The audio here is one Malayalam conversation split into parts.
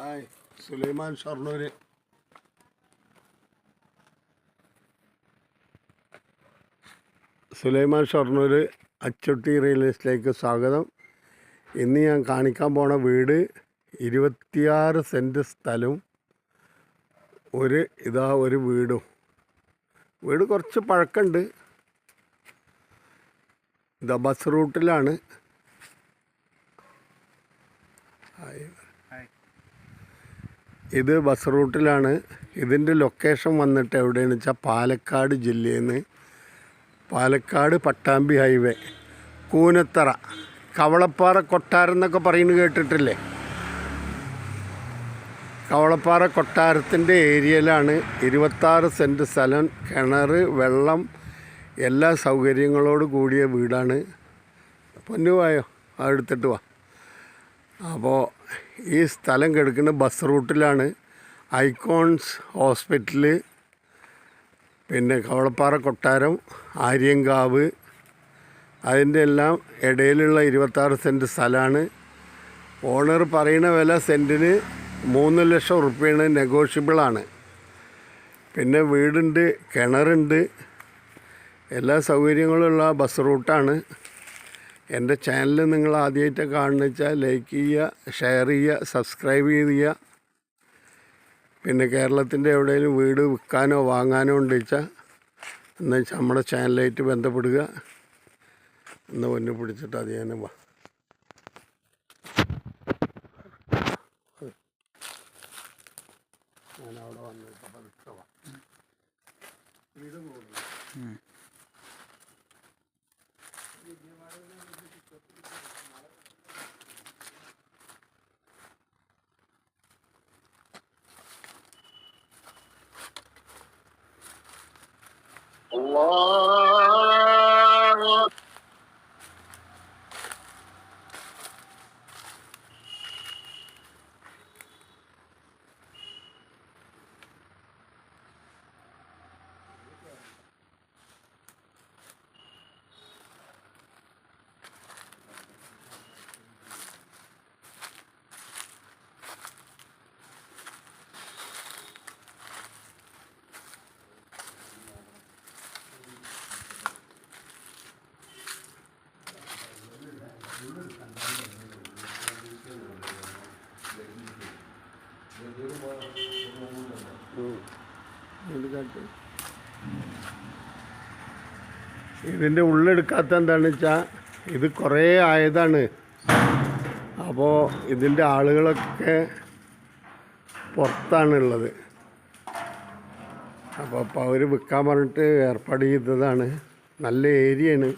ഹായ് സുലൈമാൻ ഷൊർണൂർ. സുലൈമാൻ ഷൊർണൂർ അച്ചുട്ടി റിയൽ എസ്റ്റേറ്റിലേക്ക് സ്വാഗതം. ഇന്ന് ഞാൻ കാണിക്കാൻ പോണ വീട് 26 സെൻറ്റ് സ്ഥലവും ഒരു വീടും. വീട് കുറച്ച് പഴക്കമുണ്ട്. ഇതാ ബസ് റൂട്ടിലാണ്. ഇത് ബസ് റൂട്ടിലാണ്. ഇതിൻ്റെ ലൊക്കേഷൻ വന്നിട്ട് എവിടെയാണെന്ന് വെച്ചാൽ പാലക്കാട് ജില്ലയിൽ നിന്ന് പാലക്കാട് പട്ടാമ്പി ഹൈവേ കൂനത്തറ കവളപ്പാറ കൊട്ടാരം എന്നൊക്കെ പറയുന്നത് കേട്ടിട്ടില്ലേ? കവളപ്പാറ കൊട്ടാരത്തിൻ്റെ ഏരിയയിലാണ്. 26 സെൻറ്റ് സ്ഥലം, കിണർ, വെള്ളം, എല്ലാ സൗകര്യങ്ങളോട് കൂടിയ വീടാണ്. പൊന്നുവായോ എടുത്തിട്ട് വാ. അപ്പോൾ ഈ സ്ഥലം കിടക്കുന്ന ബസ് റൂട്ടിലാണ്. ഐക്കോൺസ് ഹോസ്പിറ്റൽ, പിന്നെ കവളപ്പാറ കൊട്ടാരം, ആര്യങ്കാവ്, അതിൻ്റെ എല്ലാം ഇടയിലുള്ള 26 സെൻറ്റ് സ്ഥലമാണ്. ഓണർ പറയുന്ന വില സെൻറ്റിന് 3 ലക്ഷം ഉറുപ്പ്യാണ്. നെഗോഷ്യബിളാണ്. പിന്നെ വീടുണ്ട്, കിണറുണ്ട്, എല്ലാ സൗകര്യങ്ങളുള്ള ബസ് റൂട്ടാണ്. എൻ്റെ ചാനൽ നിങ്ങൾ ആദ്യമായിട്ട് കാണുന്ന വെച്ചാൽ ലൈക്ക് ചെയ്യുക, ഷെയർ ചെയ്യുക, സബ്സ്ക്രൈബ് ചെയ്യുക. പിന്നെ കേരളത്തിൻ്റെ എവിടെയെങ്കിലും വീട് വിൽക്കാനോ വാങ്ങാനോ ഉണ്ട് വെച്ചാൽ എന്ന് വെച്ചാൽ നമ്മുടെ ചാനലായിട്ട് ബന്ധപ്പെടുക. ഒന്ന് പൊന്നു പിടിച്ചിട്ട് അത് ഞാൻ വാ. ഞാനവിടെ വന്നിട്ട് പതുക്കെ വാ. വീട് പോകുന്നു. Allah ഇതിൻ്റെ ഉള്ളെടുക്കാത്ത എന്താണെന്ന് വെച്ചാൽ ഇത് കുറേ ആയതാണ്. അപ്പോൾ ഇതിൻ്റെ ആളുകളൊക്കെ പുറത്താണുള്ളത്. അപ്പോൾ അവർ വിൽക്കാൻ പറഞ്ഞിട്ട് ഏർപ്പാട് ചെയ്തതാണ്. നല്ല ഏരിയയാണ്.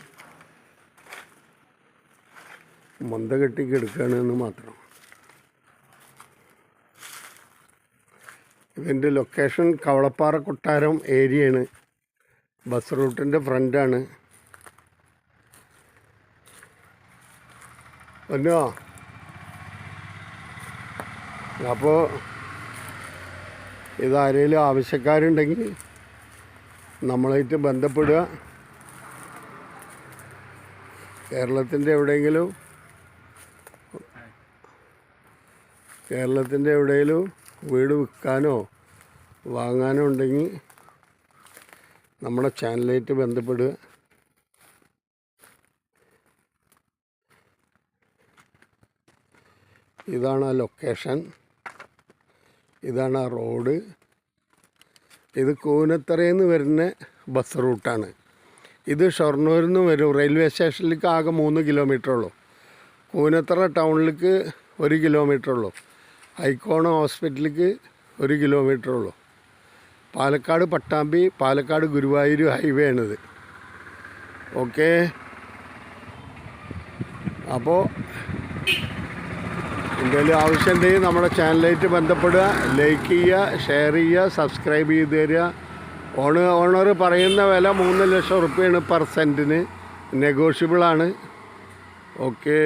മന്ത കെട്ടി കിടക്കുകയാണെന്ന് മാത്രം. ഇതിൻ്റെ ലൊക്കേഷൻ കവളപ്പാറ കൊട്ടാരം ഏരിയയാണ്. ബസ് റൂട്ടിൻ്റെ ഫ്രണ്ടാണ്. ഒന്നോ അപ്പോൾ ഇതാരെങ്കിലും ആവശ്യക്കാരുണ്ടെങ്കിൽ നമ്മളായിട്ട് ബന്ധപ്പെടുക. കേരളത്തിൻ്റെ എവിടെയെങ്കിലും വീട് വിൽക്കാനോ വാങ്ങാനോ ഉണ്ടെങ്കിൽ നമ്മുടെ ചാനലായിട്ട് ബന്ധപ്പെടുക. ഇതാണ് ആ ലൊക്കേഷൻ, ഇതാണ് ആ റോഡ്. ഇത് കൂനത്തറയിൽ നിന്ന് വരുന്ന ബസ് റൂട്ടാണ്. ഇത് ഷൊർണൂരിൽ നിന്ന് വരും. റെയിൽവേ സ്റ്റേഷനിലേക്ക് ആകെ 3 കിലോമീറ്റർ ഉള്ളൂ. കൂനത്തറ ടൗണിലേക്ക് 1 കിലോമീറ്റർ ഉള്ളൂ. ഐക്കോൺ ഹോസ്പിറ്റലിലേക്ക് 1 കിലോമീറ്റർ ഉള്ളൂ. പാലക്കാട് പട്ടാമ്പി, പാലക്കാട് ഗുരുവായൂർ ഹൈവേ ആണിത്. ഓക്കെ, അപ്പോൾ എന്തെങ്കിലും ആവശ്യമുണ്ടെങ്കിൽ നമ്മുടെ ചാനലായിട്ട് ബന്ധപ്പെടുക. ലൈക്ക് ചെയ്യുക, ഷെയർ ചെയ്യുക, സബ്സ്ക്രൈബ് ചെയ്ത് തരിക. ഓണർ പറയുന്ന വില 3 ലക്ഷം ഉറുപ്പ്യാണ് പെർ സെൻറ്റിന്. നെഗോഷ്യബിളാണ്. ഓക്കേ.